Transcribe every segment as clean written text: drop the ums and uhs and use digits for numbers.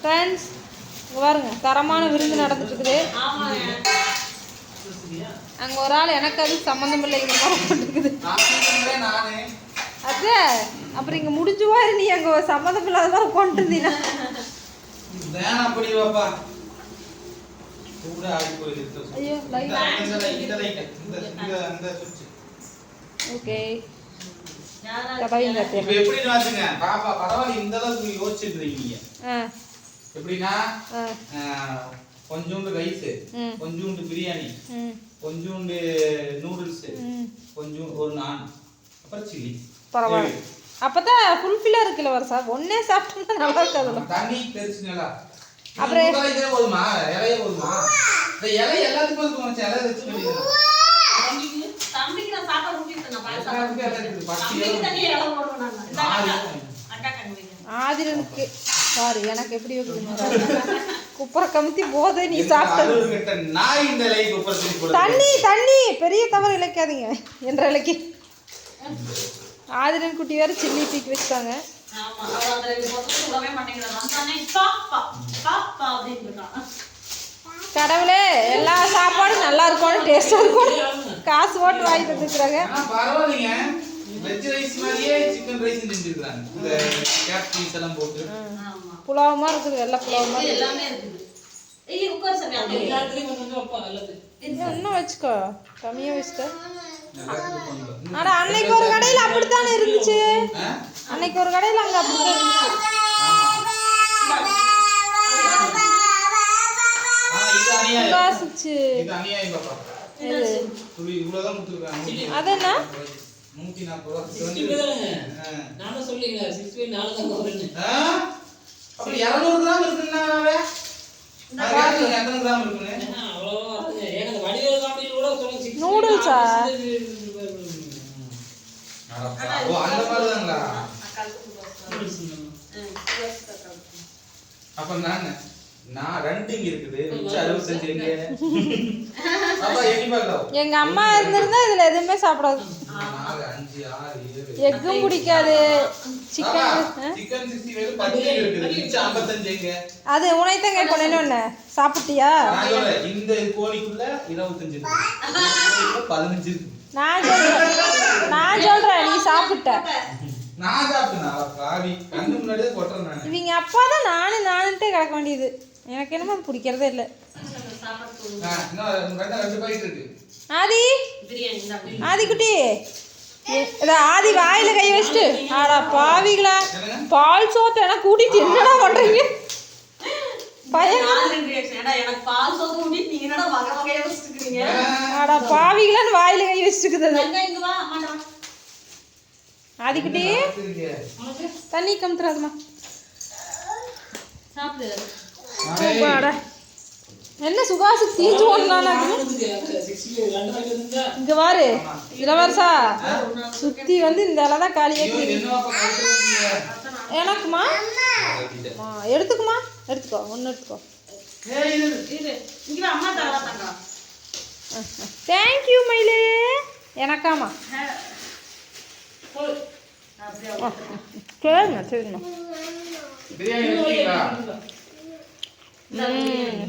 Friends பாருங்க தரமான விருந்து நடந்துட்டு இருக்குது. அங்கே ஒரு ஆள் எனக்கு அது சம்மந்தம் இல்லைங்கிற மாதிரி போட்டுருக்குது. அது அப்புறம் இங்கே முடிஞ்சுவா நீ அங்கே சம்மந்தம் இல்லாத மாதிரி கொண்டு இருந்தீங்கன்னா ஓகே எப்படின்னா கொஞ்சோண்டு ரைஸ், கொஞ்சோண்டு பிரியாணி, கொஞ்சோண்டு நூடுல்ஸ், கொஞ்சம் ஒரு நான், அப்புறம் சில்லி. பரவாயில்ல, அப்பதான் ஃபுல்ஃபில்லா இருக்குல்ல வரசா. ஒன்னே சாப்பிட்டோம்னா நல்லா இருக்காதுல்ல. தண்ணி பெருசுங்களா அப்புறம் இதே போதுமா? இலையே போதுமா? இந்த இலை எல்லாத்துக்கும் இருக்கும். மச்சான் இலை வெச்சு பண்ணிடலாம். தம்பிக்கு நான் சாப்பாடு ஊட்டிட்டேன். நான் பால் சாப்பிடுறேன். தம்பிக்கு தண்ணி இலை போடுறேன் நான். அக்கா கண்ணுங்க ஆதிரனுக்கு சாரி எனக்கு எப்படி குப்புற கமுத்தி போதே நீ சாப்பிட்ட நாய் இந்த லைக் குப்புற தூக்கி தண்ணி தண்ணி பெரிய தவறு இழைக்காதீங்க என்ற இலைக்கு. ஆதிரன் குட்டி வேற சில்லி தூக்கி வச்சுட்டாங்க. கடவுளே எல்லா சாப்பாடும் நல்லா இருக்கும், டேஸ்டா இருக்கும், காசு போட்டு வாங்கி தந்துக்கிறாங்க. பரவாயில்லைங்க, வெஜ் ரைஸ் மாதிரியே சிக்கன் ரைஸ் செஞ்சிருக்காங்க. இந்த கேப் பீஸ் எல்லாம் போட்டு புலாவமா இருக்குது, வெள்ளை புலாவமா எல்லாமே இருக்குது. ஏய் உட்கார் சாமி, அந்த எல்லாத்துலயும் கொஞ்சம் அப்பா நல்லது. இன்னும் வச்சுக்கோ, கம்மியா வச்சுக்க. ஆனா அன்னைக்கு ஒரு கடையில அப்படித்தானே இருந்துச்சு. அன்னைக்கு ஒரு கடையில அங்க அப்படிதான் இருந்துச்சு. இது அநியாயம் பாப்பா. துளி இவ்வளவுதான் கொடுத்துருக்காங்க. அது என்ன 140 நானே சொல்லிங்க 65 4 தான் வருது. அப்ப 200 கிராம் இருக்குன்னாவே நான் எத்தனை கிராம் இருக்குன்னு அவ்வளவா வருது. ஏங்க அந்த வடிவேல் காமெடியில கூட சொல்லுங்க 60 நூடுல்ஸா? ஓ அந்த மாதிரி தான்ங்களா? அப்ப நான் ரெண்டுங்க இருக்குது, மிச்சம் 65 எங்க? அப்பா எண்ணி பார்க்கலாம். எங்க அம்மா இருந்திருந்தா இதுல எதுவுமே சாப்பிடாது. 4 5 6 7 எக்கும் பிடிக்காது. சிக்கன் 65 10 இருக்குது, மிச்சம் 55 எங்க? அது உனைத்தங்க கொண்டேன்னு சாப்பிட்டியா? இந்த கோழிக்குள்ள 25 இருக்கு, 15 இருக்கு. நான் சொல்றேன் நீ சாப்பிட்ட. நான் சாப்பிட்டேனா? பாவி கண்ணு முன்னாடியே கொட்டறேன் நான். இவங்க அப்பா தான் நானுட்டே கிடக்க வேண்டியது. எனக்கு என்னமோ அது பிடிக்கிறதே இல்லை. இன்னும் ரெண்டு பாக்கெட் இருக்கு. ஆதி பிரியாணி இந்த ஆதி குட்டி ஆதி வாயில கை வச்சுட்டு ஆடா பாவிகளா பால் சோத்தை என கூட்டிட்டு என்னடா பண்றீங்க? எனக்கு பால் சோத்து ஊட்டிட்டு நீங்க என்னடா வகை வகையா வச்சிருக்கீங்க? ஆடா பாவிகளான்னு வாயில கை வச்சுக்குது. இங்க வா அம்மாடா. ஆதிக்குட்டி தண்ணி கமுத்துறாதுமா. சாப்பிடு. சூப்பராடா. என்ன சுகாசுக்கு தீஞ்சு ஓடலான்னு இங்க வாரு இளவரசா சுத்தி வந்து இந்த இலை தான் காலியே. எனக்குமா எடுத்துக்குமா? எடுத்துக்கோ, ஒன்று எடுத்துக்கோ. தேங்க்யூ மயிலே. எனக்காமா? சரிண்ணா சரிண்ணா.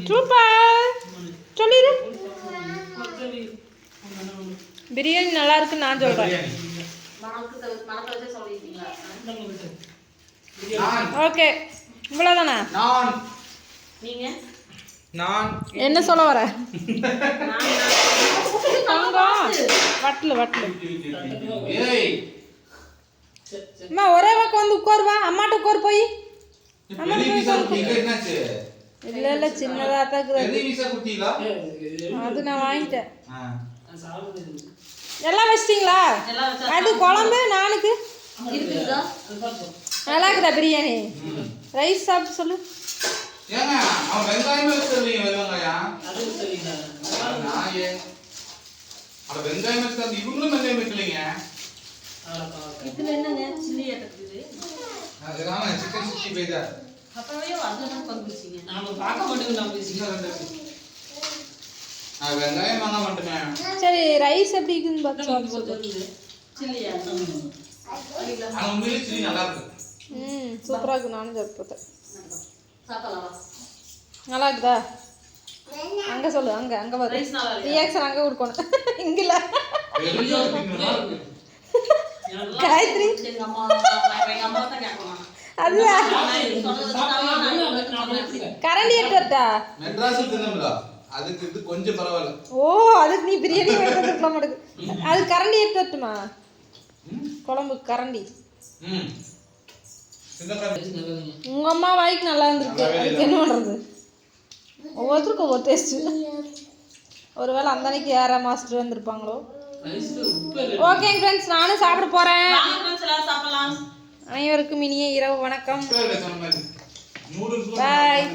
சூப்பர் சொல்லிடு. பிரியாணி நல்லா இருக்குன்னு நான் சொல்றேன். ஓகே இவ்வளவுதானா? என்ன சொல்ல வர? வட்டலு வட்டலு அம்மா ஒரே பக்கம் வந்து உட்காருவா. அம்மாட்ட உட்காரு போய். இல்ல இல்ல சின்னதா தான் அது நான் வாங்கிட்டேன். எல்லாம் வச்சிட்டீங்களா? அது குழம்பு நானுக்கு நல்லா இருக்குதா பிரியாணி? ரைஸ் சாப்பிட்டு சொல்லு. இதுல என்னங்க சில்லி இருக்குது? அதுதான் சிக்கன் 65 தான். அப்பவே அதெல்லாம் பங்குச்சீங்க. நாம பார்க்க மாட்டோம் நம்ம சிக்கன். வெங்காயம் வாங்க மாட்டேன். சரி ரைஸ் எப்படி இருக்குன்னு பார்த்து சில்லியா? உண்மையிலே சில்லி நல்லா இருக்கு. சூப்பரா இருக்கு. நானும் சாப்பிட்டேன். சாப்பிடலாம். நல்லா இருக்குதா? அங்க சொல்லு, அங்க அங்க பாரு. ரைஸ் நல்லா இருக்கு. ரியாக்ஷன் அங்க கொடுக்கணும். இங்க இல்ல. வெளியே திங்கறமா இருக்கு. காயத்ரி எங்க அம்மா தான் கேட்கணும். அது கரண்டி எடுத்து வரட்டா? மெட்ராஸ் தின்னம்ல. அதுக்கு இது கொஞ்சம் பரவாயில்லை. ஓ, அதுக்கு நீ பிரியாணி எடுத்து வரலாம் மாட்டேங்குது. அது கரண்டி எடுத்து வரட்டுமா? குழம்பு கரண்டி. உங்க அம்மா வாய்க்கு நல்லா இருந்திருக்கு. அதுக்கு என்ன பண்றது? ஒவ்வொருத்தருக்கும் ஒவ்வொரு டேஸ்ட்டு. ஒருவேளை அந்த அன்னைக்கு யாரா மாஸ்டர் வந்திருப்பாங்களோ. ஓகே ஃப்ரெண்ட்ஸ், நானும் சாப்பிட போறேன். சாப்பிடலாம். அனைவருக்கும் இனிய இரவு வணக்கம். பாய்.